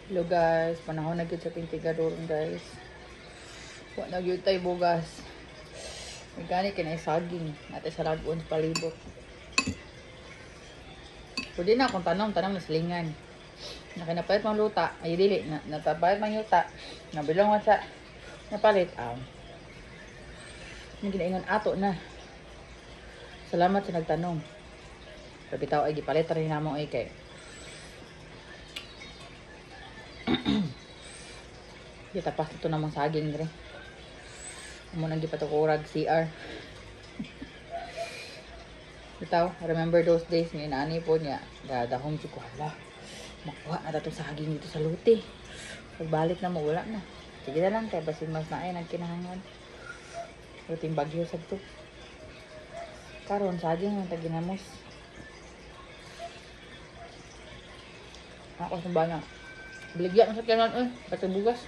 Hello guys, panahon na gyud sa tintigadoron guys. Wa na gyud tay bugas. May gani kinay saging natin sa lagon sa palibot. Pwede na akong tanong na silingan. Nakinapayat mang luta, ay dili na natapayat mang yuta. Nabilong man sa napalit May ginaingon ato na. Salamat sa nagtanong. Pero bitaw ay gipalit rin namo ay kay tapas ito namang saging rin. Amo nang gipatukurag CR. Bitaw, remember those days ni nani po niya. Dadahom ko hala. Makuha na datong saging dito sa luti. Pagbalik na mo wala na. Sige na lang kay basin mas na ay nagkinahangan. Luting bagyo sa to. Karon saging ang taginamos. Ako sa bana. Biligyan sa kanan pati bugas.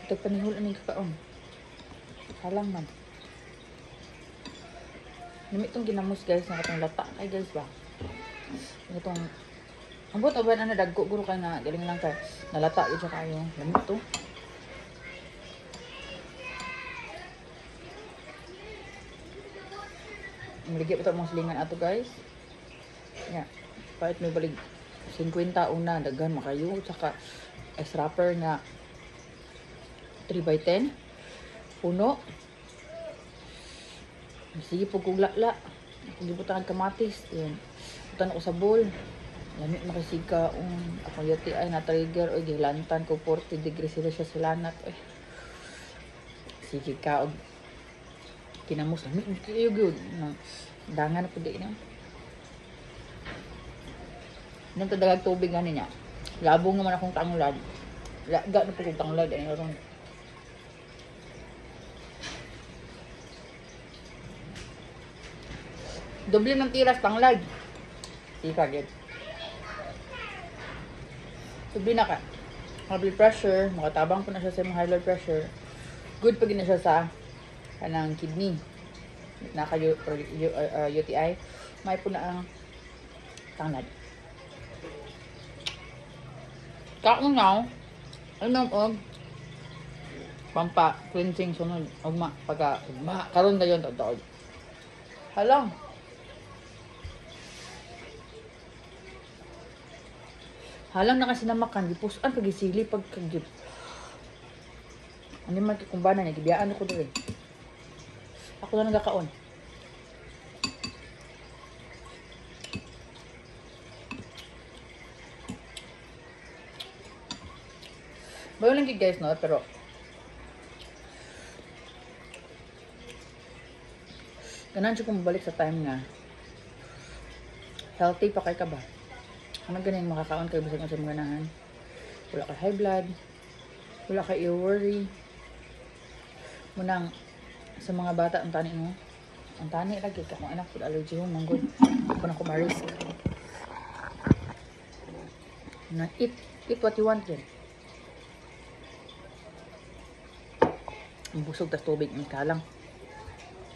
Ito panihul ang kakaon. Halang man. Nami itong ginamos guys, na katong lata kay guys ba. Itong ambot o ba na dagko guro kay nga galing lang kay nalata ito kayo. Lamit to. Maligya pa ito mga silingan ato guys. Yeah. Kahit may balig 50 una daghan makayo saka ice wrapper nga 3x10 puno. Sige po kong lala. Pagibutan kamatis. Yan. Putan ako sa bowl. Lamit makisika. Ako yati ay na-trigger. O gilantan ko 40 degrees sila siya silanat. Sige ka. O kinamos. Lamit kayo good. Dangan po din. Nang tadalag tubig nga niya. Labong naman akong tanglad. Laga na po kong tanglad. Ano ron. Doble ng tiras tanglad. Ika gid. Doble na ka. High blood pressure, makatabang po na siya sa mga high blood pressure. Good pa gid na siya sa kanang kidney. Naka UTI, may po na ang tanglad. Kaon now, og pampa cleansing sunod ugma pagka ugma karon dayon totoo. Halang. Halang na kasi namakan, gipusan pagisili pagkagib. Ano man kikumbana niya, gibiyaan ako doon. Ako na nagkakaon. Bayo lang guys, no? Pero ganan siya kung mabalik sa time nga healthy pa kay ka ba? Ano ganyan makakaon kayo basag sa mga ganahan? Wala ka high blood, wala ka i-worry. Munang sa mga bata ang tani mo. Ang tani lagi ka kung anak food allergy mo manggod. Ako na ko ma-risk. Na eat what you want din. Ang busog tas tubig may kalang.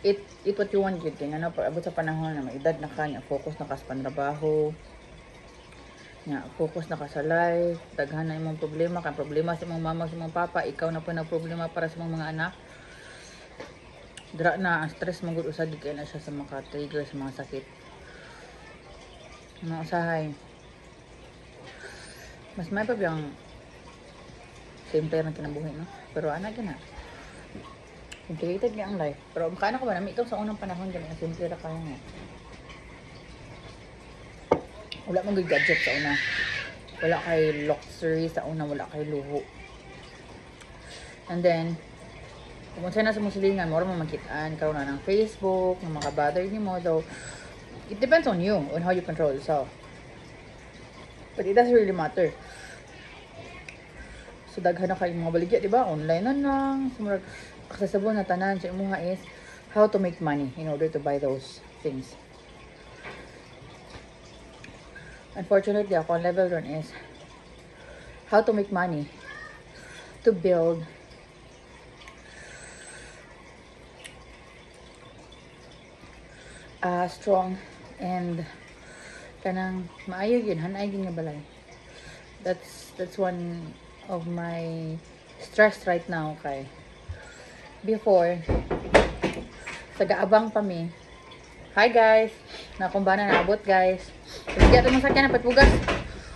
Eat what you want din. Kaya ano, pag abot sa panahon na may edad na kanya, focus na ka sa panrabaho. Nga, focus na ka sa life, daghan na imong problema, kan problema sa imong mama, sa imong papa, ikaw na po na problema para sa imong mga anak. Dra na, ang stress mong gud usad kay na siya sa mga trigger sa mga sakit. Mga usahay. Mas may pa biyang simple na kinabuhi, no? Pero anak na. Complicated nga ang life. Pero makaano ko ba namin ito sa unang panahon ganyan, simple ra kaya nga. Wala mong good gadget sa una. Wala kay luxury sa una. Wala kay luho. And then, kung saan na sa musilingan, mora mo makitaan. Karoon na ng Facebook, ng mga bother niyo mo. Though, it depends on you, on how you control yourself. But it doesn't really matter. So, daghan na kayo mga baligya, diba? Online na lang. Sumurag, accessible na tanan sa imuha is how to make money in order to buy those things. Unfortunately, ako ang level ron is how to make money to build strong and kanang maayo yun, hanay yun nga balay. That's one of my stress right now kay before sa gaabang pa mi. Hi guys, nakumbana na abot guys. Bigyan ito mong sakyan na patpugas.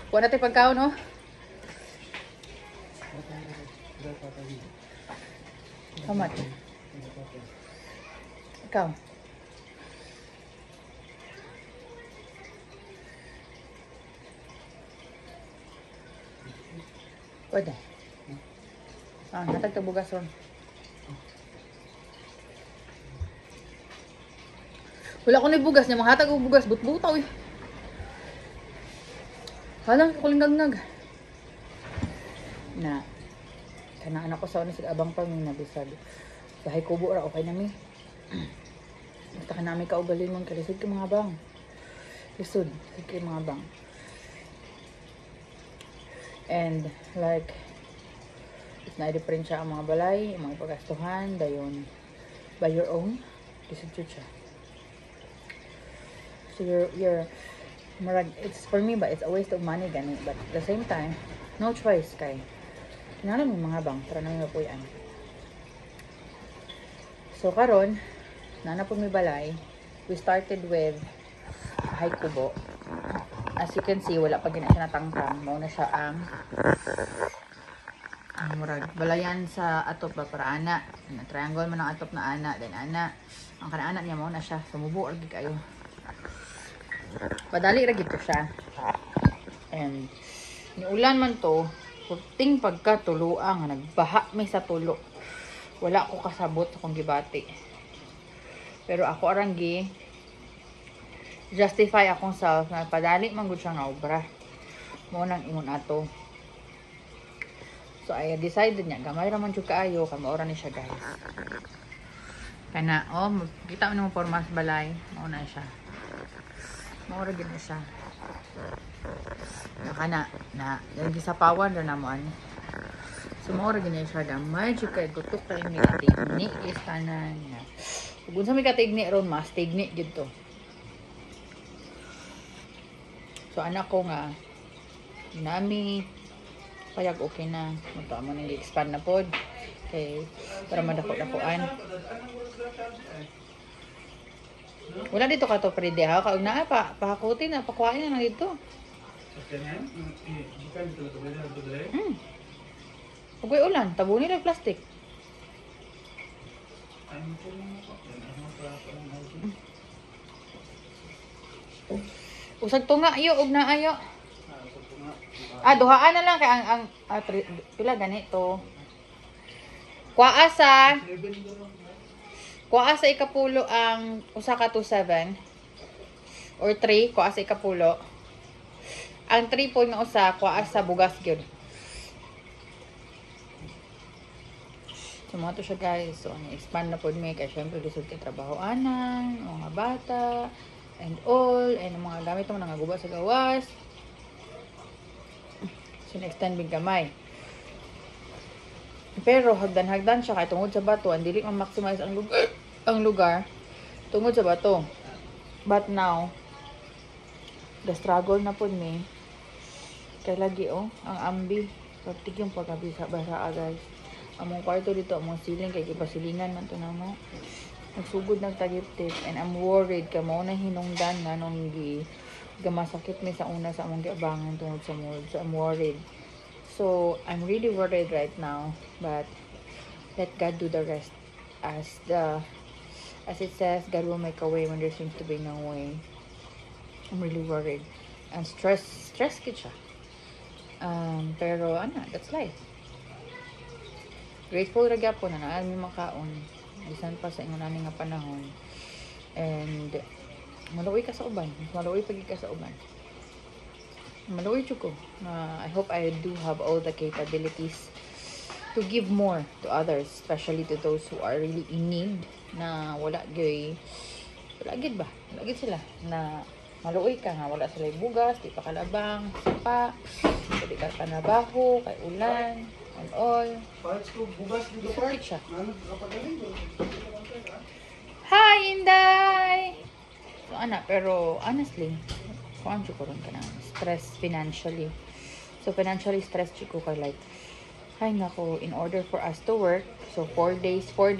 Kuha natin pagkaon, no? How much? Ikaw? Pwede. Natag bugas ron. Wala ko na bugas niya. Manghatag ko bugas. But-butaw eh. Halang ko linggag-nag. Na. Kanaan ako sa unis. Abang pa may nabisag. Bahay kubo ra. Okay na mi. Basta ka namin kaugalin mong kalisod ka mga bang. Lisod. Lisod ka mga bang. And like it's na different siya ang mga balay, mga pagastuhan, dayon by your own, lisod siya. So you're marag, it's for me but it's a waste of money gani, but at the same time no choice kay kinahanglan mo mga bang para nang mapuyan. So karon nana po mi balay, we started with Bahay Kubo. As you can see, wala pa gina siya natangkang. Mauna siya ang murag balayan sa atop ba para ana. Triangle man ang atop na ana. Then ana. Ang kana-ana niya mauna siya. Sumubo lagi kayo. Padali ra gito siya. And niulan man to, puting pagkatuluang nagbaha mi sa tulo. Wala ko kasabot sa kong gibati. Pero ako aranggi justify akong self na padali man gud siya nga obra. Mo nang ingon ato. So I decided niya gamay ra man jud kaayo kay mao ra ni siya guys. Kana kita mo formas balay, mao na siya. Mao ra gid siya. Kana na yung gisapawan ra namo ani. So mao ra gid siya gamay jud kay gutok kay ni katigni is tanan. Ug unsa may katigni ron mas tigni gid to. So anak ko nga nami payag okay na magtuamo nang i-expand na pod kay para madako-dakuan. Wala dito ka to prede ha kaug naa pa pahakutin na pakuhain na dito. Ugay ulan tabuni lang plastic. Usag tunga yo ug naayo. Duhaan na lang kay ang pila ganito. Kuaa sa ikapulo ang usa ka 27 or 3 kuaa sa ikapulo. Ang 3 po nga usa kuaa sa bugas gyud. So mga to siya guys. So expand na pod mi kay syempre lisod kay trabahoanan, mga bata and all, and mga gamit mo nga guba sa gawas. So, extend big gamay. Pero, hagdan-hagdan siya kay tungod sa bato. Ang dili ma-maximize ang lugar tungod sa bato. But now, the struggle na po ni kay lagi ang ambi. Pagtig yung pagkabisa guys. Among kwarto dito, among ceiling, kay kipasilingan man to na mo. Nagsugod nagtagip-tip and I'm worried ka mo na hinungdan nga nung gamasakit mi sa una sa among giabangan tungod sa mold. So I'm worried. So I'm really worried right now, but let God do the rest. As it says, God will make a way when there seems to be no way. I'm really worried and stress kid siya. Pero that's life. Grateful ra gyapon na mi makaon. Bisan pa sa ingon ani nga panahon. And maluoy ka sa uban. Maluoy pagi ka sa uban. Maluoy jud ko. I hope I do have all the capabilities to give more to others, especially to those who are really in need na wala gid ba? Wala gid sila na maluoy ka nga, wala sila bugas, di pa kalabang, sapa, di ka panabaho, kay ulan, all. Sakit siya. Hi, Inday! So, pero honestly, kuhaan siya ko rin ka na, stress financially. So, financially stressed siya ko kay like, ay nako, in order for us to work, so 4 days, 3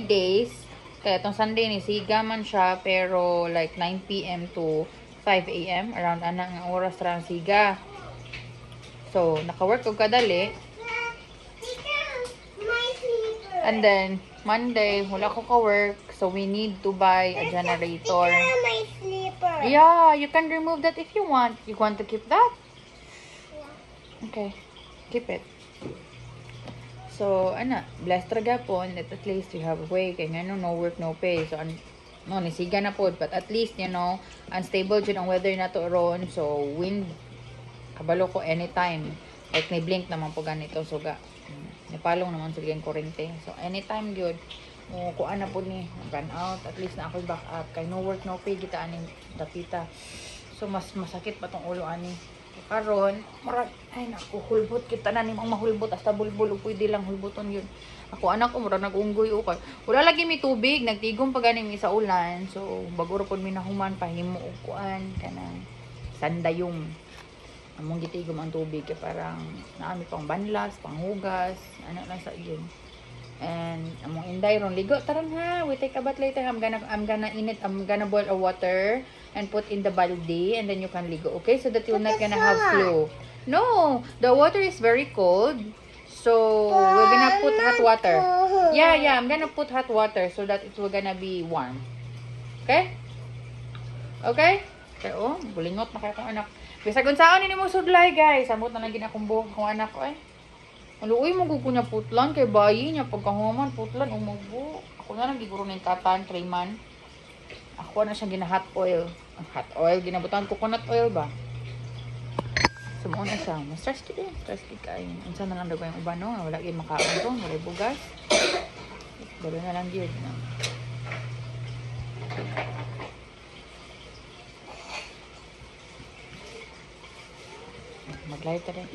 days, kaya itong Sunday ni siga man siya, pero like 9 p.m. to 5 a.m. around ana nga oras ra ang siga. So, naka-work ko kadali. And then, Monday, wala ko ka-work, so we need to buy a generator. My sleeper. Yeah, you can remove that if you want. You want to keep that? Okay, keep it. So, blessed ra gapon that at least you have a way. Kaya nga no work, no pay. So, no, nisiga na po. But at least, unstable dyan ang weather na to ron. So, wind, kabalo ko anytime. Like, may blink naman po ganito. So, napalong naman sa ligyan kurente. So, anytime good. Kuan na po ni, run out. At least na ako'y back up. Kaya no work, no pay, kita aning tapita. So, mas masakit pa tong ulo ani. Karon, ay naku, hulbot kita na nimang mahulbot hasta bulbul pwede lang hulboton yun. Ako anak ko mura nagunggoy ukay. Wala lagi mi tubig, nagtigom pa ganing mi sa ulan. So bago ra pud mi nahuman pahimo og kuan kanang sandayong. Among gitigom ang tubig kay parang naami pang banlas, panghugas, ano lang sa iyon. And among inday ron ligo taron ha. We take a bath later. I'm gonna boil a water and put in the balde and then you can ligo. Okay? So that you're not gonna have flu. No, the water is very cold. So we're gonna put hot water. Yeah, I'm gonna put hot water so that it will gonna be warm. Okay? Okay? Okay, bulingot na kayo kong anak. Bisag unsaon ni mo sudlay, guys. Samot na lang ginakong buhok kong anak ko Aluoy mo gugunya putlan kay bayi niya pagkahuman putlan umubo. Ako na lang giguro ng tatan creman. Ako na siya gina-hot oil. Hot oil ginabutan coconut oil ba. Sumuon na siya. Stress kid stress kid kay. Unsa na lang daw yung uban no, wala gyud makaon to, wala bugas. Dalo na lang gyud no. Mag-light ta rin.